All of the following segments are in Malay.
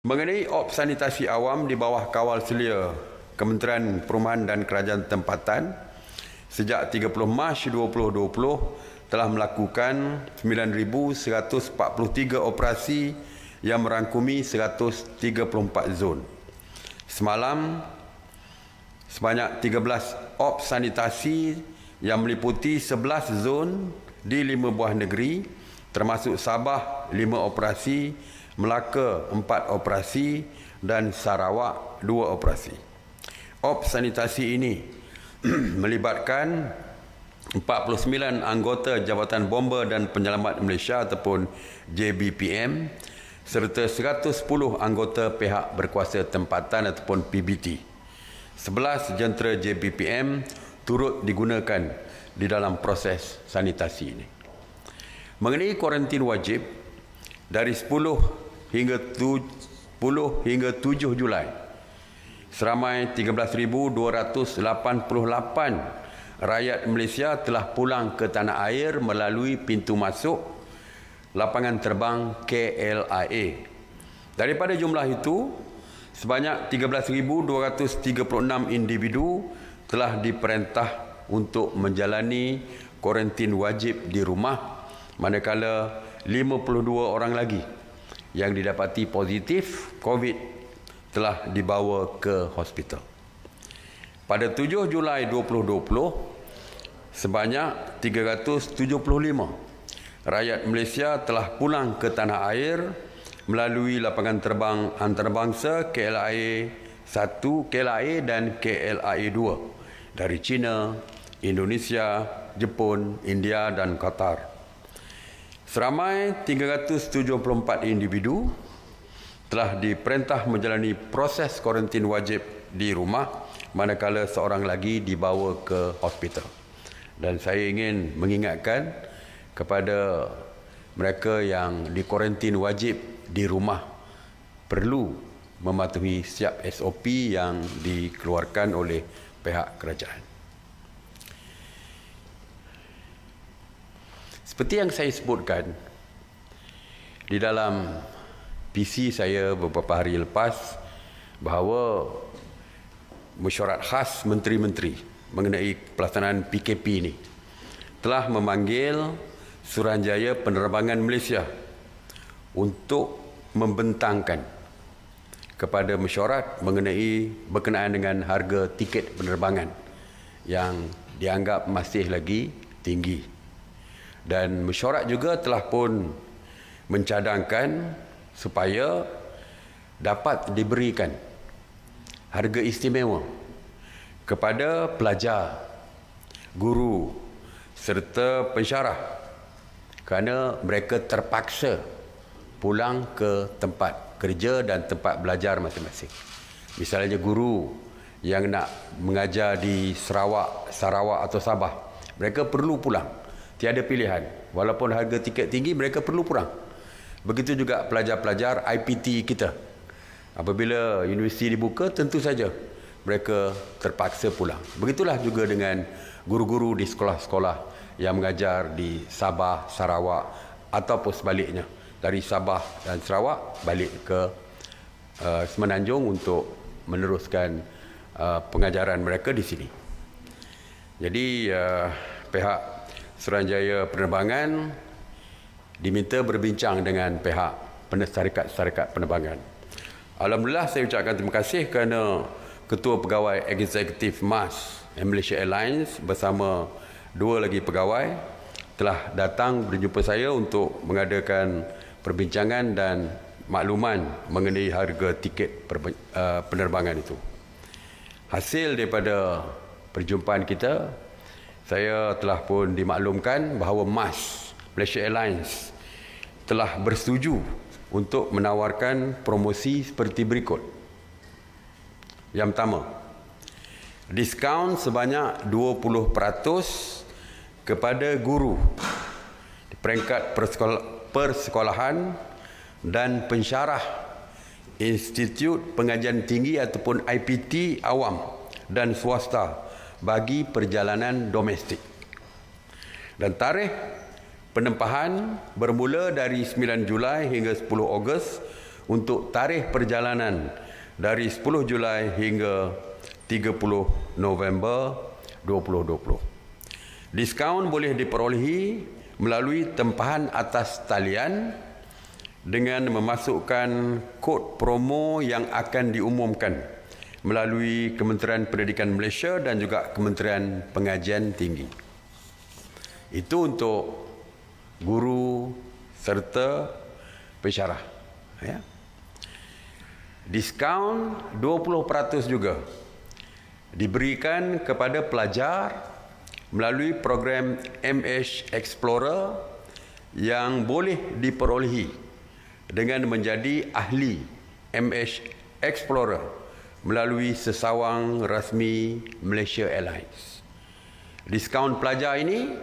Mengenai op sanitasi awam di bawah kawal selia Kementerian Perumahan dan Kerajaan Tempatan, sejak 30 Mac 2020 telah melakukan 9,143 operasi yang merangkumi 134 zon. Semalam, sebanyak 13 op sanitasi yang meliputi 11 zon di 5 buah negeri, termasuk Sabah 5 operasi, Melaka 4 operasi dan Sarawak 2 operasi. Op sanitasi ini melibatkan 49 anggota Jabatan Bomba dan Penyelamat Malaysia ataupun JBPM serta 110 anggota pihak berkuasa tempatan ataupun PBT. 11 jentera JBPM turut digunakan di dalam proses sanitasi ini. Mengenai kuarantin wajib, dari 10 hingga 7 Julai, seramai 13,288 rakyat Malaysia telah pulang ke tanah air melalui pintu masuk lapangan terbang KLIA. Daripada jumlah itu, sebanyak 13,236 individu telah diperintah untuk menjalani kuarantin wajib di rumah, manakala 52 orang lagi yang didapati positif COVID telah dibawa ke hospital. Pada 7 Julai 2020, sebanyak 375 rakyat Malaysia telah pulang ke tanah air melalui lapangan terbang antarabangsa KLIA 1, KLIA dan KLIA 2 dari China, Indonesia, Jepun, India dan Qatar. Seramai 374 individu telah diperintah menjalani proses kuarantin wajib di rumah, manakala seorang lagi dibawa ke hospital. Dan saya ingin mengingatkan kepada mereka yang dikuarantin wajib di rumah perlu mematuhi setiap SOP yang dikeluarkan oleh pihak kerajaan. Seperti yang saya sebutkan di dalam PC saya beberapa hari lepas, bahawa mesyuarat khas menteri-menteri mengenai pelaksanaan PKP ini telah memanggil Suruhanjaya Penerbangan Malaysia untuk membentangkan kepada mesyuarat mengenai berkenaan dengan harga tiket penerbangan yang dianggap masih lagi tinggi. Dan mesyuarat juga telah pun mencadangkan supaya dapat diberikan harga istimewa kepada pelajar, guru serta pensyarah kerana mereka terpaksa pulang ke tempat kerja dan tempat belajar masing-masing. Misalnya guru yang nak mengajar di Sarawak atau Sabah, mereka perlu pulang. Tiada pilihan. Walaupun harga tiket tinggi, mereka perlu pulang. Begitu juga pelajar-pelajar IPT kita. Apabila universiti dibuka, tentu saja mereka terpaksa pulang. Begitulah juga dengan guru-guru di sekolah-sekolah yang mengajar di Sabah, Sarawak ataupun sebaliknya. Dari Sabah dan Sarawak balik ke Semenanjung untuk meneruskan pengajaran mereka di sini. Jadi pihak Suruhanjaya Penerbangan diminta berbincang dengan pihak syarikat penerbangan. Alhamdulillah, saya ucapkan terima kasih kerana Ketua Pegawai Eksekutif MAS Malaysia Airlines bersama 2 lagi pegawai telah datang berjumpa saya untuk mengadakan perbincangan dan makluman mengenai harga tiket penerbangan itu. Hasil daripada perjumpaan kita, saya telah pun dimaklumkan bahawa MAS Malaysia Airlines telah bersetuju untuk menawarkan promosi seperti berikut. Yang pertama, diskaun sebanyak 20% kepada guru di peringkat persekolahan dan pensyarah Institut Pengajian Tinggi ataupun IPT awam dan swasta bagi perjalanan domestik. Dan tarikh penempahan bermula dari 9 Julai hingga 10 Ogos untuk tarikh perjalanan dari 10 Julai hingga 30 November 2020. Diskaun boleh diperolehi melalui tempahan atas talian dengan memasukkan kod promo yang akan diumumkan melalui Kementerian Pendidikan Malaysia dan juga Kementerian Pengajian Tinggi. Itu untuk guru serta pensyarah. Ya. Diskaun 20% juga diberikan kepada pelajar melalui program MH Explorer yang boleh diperolehi dengan menjadi ahli MH Explorer melalui sesawang rasmi Malaysia Airlines. Diskaun pelajar ini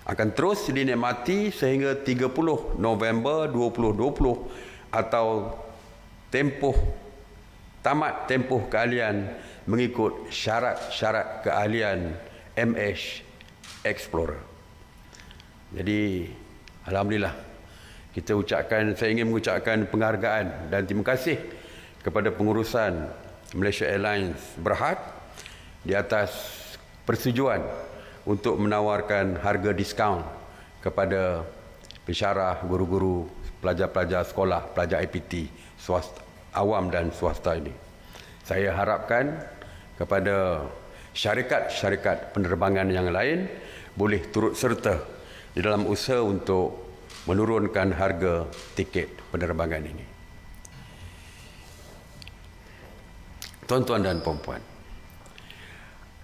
akan terus dinikmati sehingga 30 November 2020 atau tamat tempoh keahlian mengikut syarat-syarat keahlian MH Explorer. Jadi alhamdulillah saya ingin mengucapkan penghargaan dan terima kasih kepada pengurusan Malaysia Airlines Berhad di atas persetujuan untuk menawarkan harga diskaun kepada pensyarah, guru-guru, pelajar-pelajar sekolah, pelajar IPT, swasta, awam dan swasta ini. Saya harapkan kepada syarikat-syarikat penerbangan yang lain boleh turut serta di dalam usaha untuk menurunkan harga tiket penerbangan ini. Tuan-tuan dan puan-puan,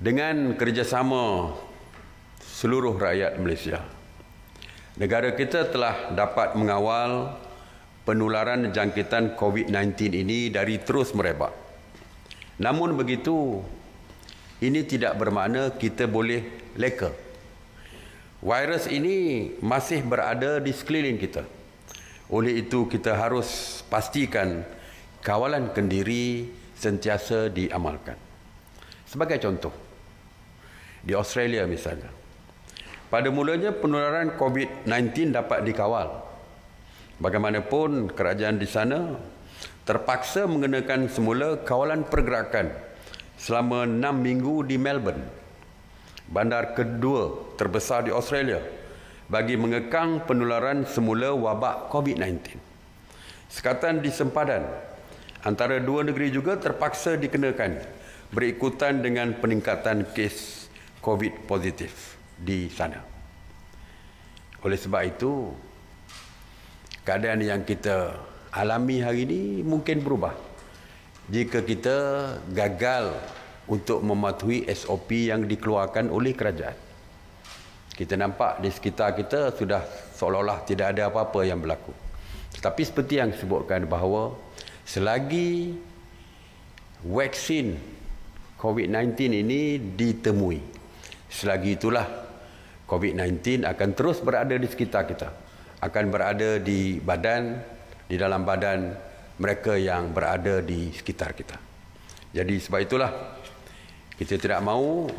dengan kerjasama seluruh rakyat Malaysia, negara kita telah dapat mengawal penularan jangkitan COVID-19 ini dari terus merebak. Namun begitu, ini tidak bermakna kita boleh leka. Virus ini masih berada di sekeliling kita. Oleh itu, kita harus pastikan kawalan kendiri sentiasa diamalkan. Sebagai contoh, di Australia misalnya, pada mulanya penularan COVID-19 dapat dikawal. Bagaimanapun, kerajaan di sana terpaksa mengenakan semula kawalan pergerakan selama 6 minggu di Melbourne, bandar kedua terbesar di Australia, bagi mengekang penularan semula wabak COVID-19. Sekatan di sempadan antara dua negeri juga terpaksa dikenakan berikutan dengan peningkatan kes COVID positif di sana. Oleh sebab itu, keadaan yang kita alami hari ini mungkin berubah jika kita gagal untuk mematuhi SOP yang dikeluarkan oleh kerajaan. Kita nampak di sekitar kita sudah seolah-olah tidak ada apa-apa yang berlaku. Tetapi seperti yang disebutkan bahawa selagi vaksin COVID-19 ini ditemui, selagi itulah COVID-19 akan terus berada di sekitar kita, akan berada di dalam badan mereka yang berada di sekitar kita. Jadi sebab itulah kita tidak mahu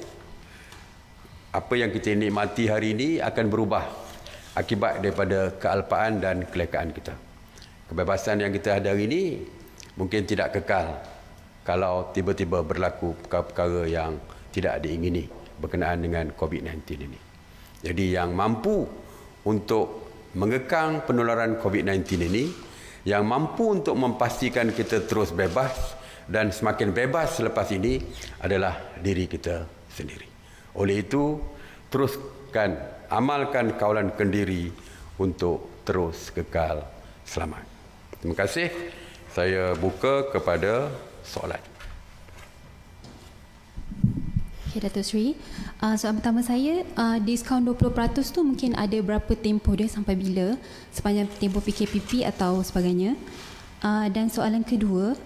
apa yang kita nikmati hari ini akan berubah akibat daripada kealpaan dan kelekaan kita. Kebebasan yang kita ada hari ini mungkin tidak kekal kalau tiba-tiba berlaku perkara-perkara yang tidak diingini berkenaan dengan COVID-19 ini. Jadi yang mampu untuk mengekang penularan COVID-19 ini, yang mampu untuk memastikan kita terus bebas dan semakin bebas selepas ini adalah diri kita sendiri. Oleh itu, teruskan amalkan kawalan kendiri untuk terus kekal selamat. Terima kasih. Saya buka kepada soalan. Okay, Datuk Seri. Soalan pertama saya, diskaun 20% tu mungkin ada berapa tempoh dia, sampai bila? Sepanjang tempoh PKPP atau sebagainya? Dan soalan kedua,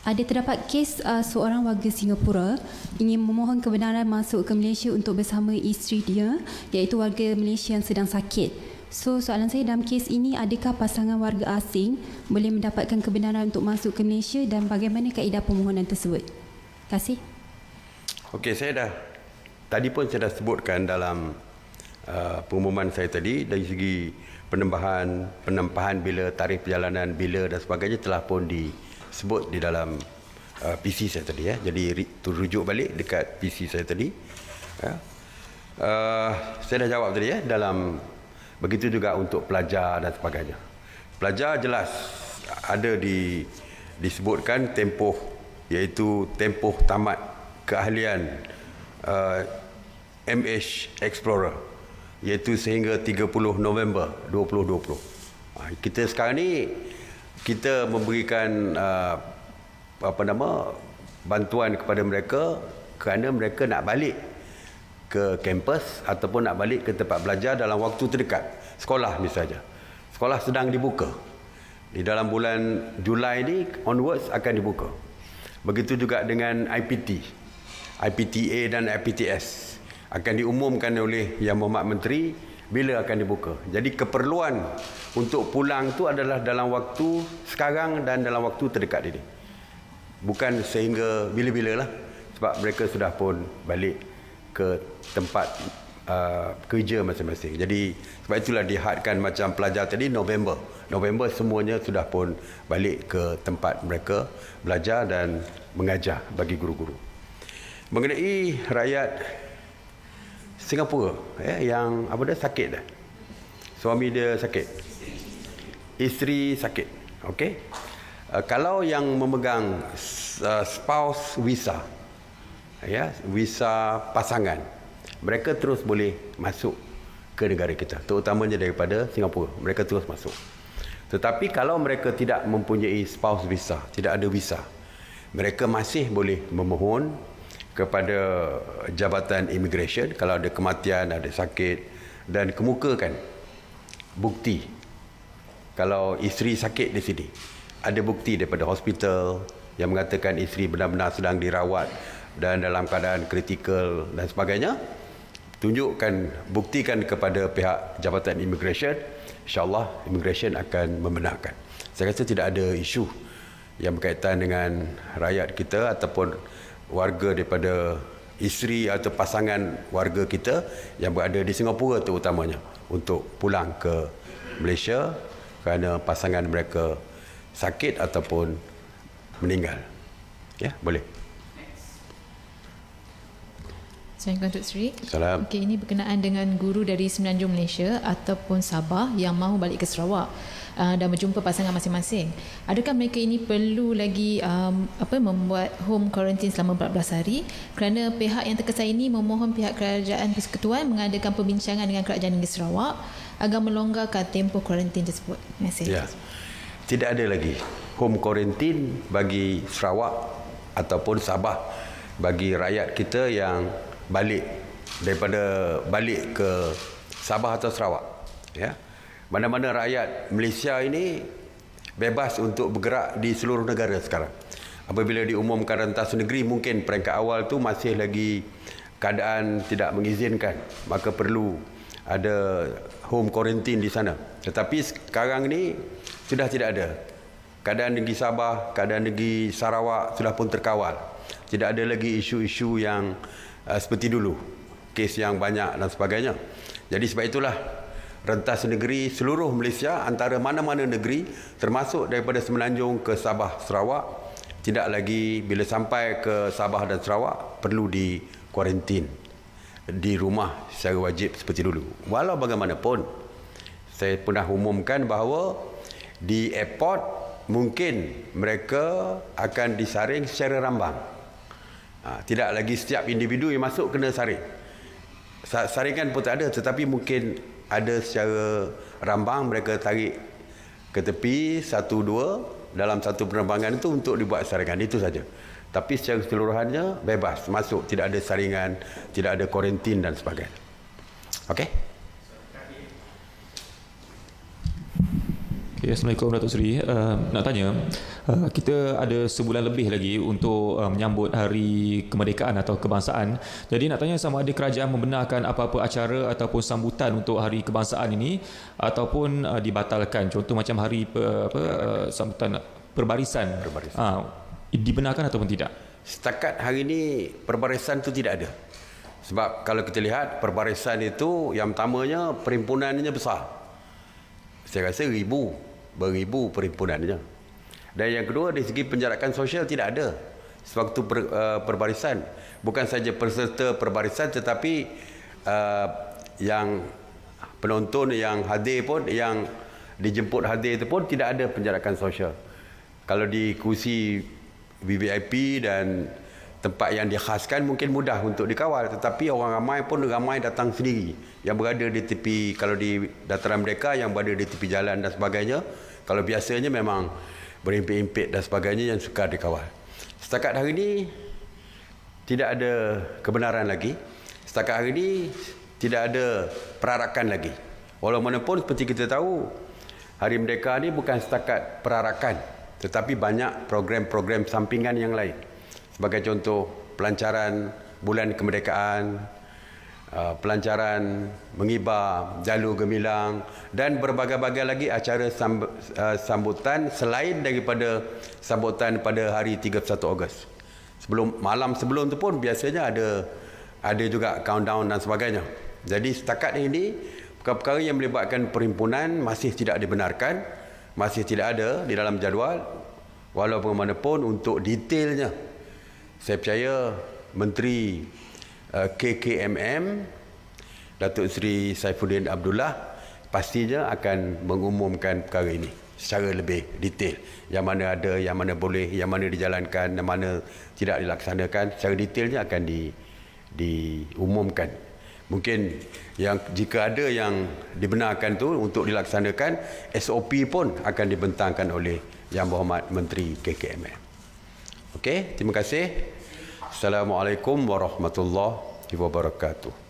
ada terdapat kes seorang warga Singapura ingin memohon kebenaran masuk ke Malaysia untuk bersama isteri dia, iaitu warga Malaysia yang sedang sakit. So, soalan saya, dalam kes ini, adakah pasangan warga asing boleh mendapatkan kebenaran untuk masuk ke Malaysia dan bagaimana kaedah permohonan tersebut? Terima kasih. Okey, tadi pun saya dah sebutkan dalam pengumuman saya tadi dari segi penempahan bila tarikh perjalanan bila dan sebagainya telah pun disebut di dalam PC saya tadi ya. Jadi rujuk balik dekat PC saya tadi ya. Saya dah jawab tadi ya, dalam begitu juga untuk pelajar dan sebagainya. Pelajar jelas ada disebutkan tempoh, iaitu tempoh tamat keahlian MH Explorer, iaitu sehingga 30 November 2020. Kita sekarang ni kita memberikan bantuan kepada mereka kerana mereka nak balik ke kampus ataupun nak balik ke tempat belajar dalam waktu terdekat. Sekolah misalnya, sekolah sedang dibuka di dalam bulan Julai ni onwards akan dibuka. Begitu juga dengan IPT, IPTA dan IPTS akan diumumkan oleh Yang Berhormat Menteri bila akan dibuka. Jadi keperluan untuk pulang tu adalah dalam waktu sekarang dan dalam waktu terdekat ini, bukan sehingga bila-bila lah, sebab mereka sudah pun balik ke tempat kerja masing-masing. Jadi sebab itulah dihadkan macam pelajar tadi November semuanya sudah pun balik ke tempat mereka belajar dan mengajar bagi guru-guru. Mengenai rakyat Singapura yang sakit dah, suami dia sakit, isteri sakit, okey. Kalau yang memegang spouse visa, visa pasangan, mereka terus boleh masuk ke negara kita, terutamanya daripada Singapura, mereka terus masuk. Tetapi kalau mereka tidak mempunyai spouse visa, tidak ada visa, mereka masih boleh memohon kepada Jabatan Immigration kalau ada kematian, ada sakit, dan kemukakan bukti. Kalau isteri sakit di sini, ada bukti daripada hospital yang mengatakan isteri benar-benar sedang dirawat dan dalam keadaan kritikal dan sebagainya, tunjukkan, buktikan kepada pihak Jabatan Immigration, insyaAllah Immigration akan membenarkan. Saya rasa tidak ada isu yang berkaitan dengan rakyat kita ataupun warga daripada isteri atau pasangan warga kita yang berada di Singapura terutamanya untuk pulang ke Malaysia kerana pasangan mereka sakit ataupun meninggal. Ya, boleh. Assalamualaikum Datuk Seri. Salam. Okey, ini berkenaan dengan guru dari Semenanjung Malaysia ataupun Sabah yang mahu balik ke Sarawak dan berjumpa pasangan masing-masing. Adakah mereka ini perlu lagi membuat home quarantine selama 14 hari kerana pihak yang terkesan ini memohon pihak Kerajaan Persekutuan mengadakan perbincangan dengan Kerajaan Negeri Sarawak agar melonggarkan tempoh kuarantin tersebut. Terima kasih. Ya. Tidak ada lagi home quarantine bagi Sarawak ataupun Sabah bagi rakyat kita yang balik ke Sabah atau Sarawak. Ya. Mana-mana rakyat Malaysia ini bebas untuk bergerak di seluruh negara sekarang. Apabila diumumkan rentas negeri, mungkin peringkat awal tu masih lagi keadaan tidak mengizinkan, maka perlu ada home quarantine di sana. Tetapi sekarang ni sudah tidak ada. Keadaan negeri Sabah, keadaan negeri Sarawak sudah pun terkawal. Tidak ada lagi isu-isu yang seperti dulu, kes yang banyak dan sebagainya. Jadi sebab itulah rentas negeri seluruh Malaysia antara mana-mana negeri termasuk daripada Semenanjung ke Sabah, Sarawak tidak lagi bila sampai ke Sabah dan Sarawak perlu di kuarantin di rumah secara wajib seperti dulu. Walau bagaimanapun saya pernah umumkan bahawa di airport mungkin mereka akan disaring secara rambang. Tidak lagi setiap individu yang masuk kena saring. Saringan pun tak ada, tetapi mungkin ada secara rambang mereka tarik ke tepi satu dua dalam satu penerbangan itu untuk dibuat saringan, itu saja. Tapi secara keseluruhannya bebas masuk, tidak ada saringan, tidak ada kuarantin dan sebagainya. Okey. Okay, Assalamualaikum Datuk Seri. Nak tanya, kita ada sebulan lebih lagi untuk menyambut Hari Kemerdekaan atau Kebangsaan. Jadi nak tanya sama ada kerajaan membenarkan apa-apa acara ataupun sambutan untuk Hari Kebangsaan ini ataupun dibatalkan. Contoh macam hari sambutan perbarisan. Dibenarkan ataupun tidak? Setakat hari ini perbarisan itu tidak ada. Sebab kalau kita lihat perbarisan itu yang pertamanya perhimpunannya besar. Saya rasa beribu perhimpunannya. Dan yang kedua dari segi penjarakan sosial tidak ada sewaktu perbarisan. Bukan saja peserta perbarisan tetapi yang penonton yang hadir pun, yang dijemput hadir itu pun tidak ada penjarakan sosial. Kalau di kursi VVIP dan tempat yang dikhaskan mungkin mudah untuk dikawal, tetapi orang ramai datang sendiri yang berada di tepi, kalau di dataran mereka yang berada di tepi jalan dan sebagainya. Kalau biasanya memang berimpit-impit dan sebagainya yang sukar dikawal. Setakat hari ini tidak ada kebenaran lagi. Setakat hari ini tidak ada perarakan lagi. Walaupun seperti kita tahu, Hari Merdeka ni bukan setakat perarakan, tetapi banyak program-program sampingan yang lain. Sebagai contoh, pelancaran Bulan Kemerdekaan, pelancaran mengibar jalur gemilang dan berbagai-bagai lagi acara sambutan selain daripada sambutan pada hari 31 Ogos. Malam sebelum tu pun biasanya ada juga countdown dan sebagainya. Jadi setakat ini perkara-perkara yang melibatkan perhimpunan masih tidak dibenarkan, masih tidak ada di dalam jadual. Walaupun bagaimanapun untuk detailnya, saya percaya Menteri KKMM Datuk Seri Saifuddin Abdullah pastinya akan mengumumkan perkara ini secara lebih detail. Yang mana ada, yang mana boleh, yang mana dijalankan, yang mana tidak dilaksanakan, secara detailnya akan diumumkan. Mungkin jika ada yang dibenarkan tu untuk dilaksanakan, SOP pun akan dibentangkan oleh Yang Berhormat Menteri KKMM. Okey, terima kasih. Assalamualaikum warahmatullahi wabarakatuh.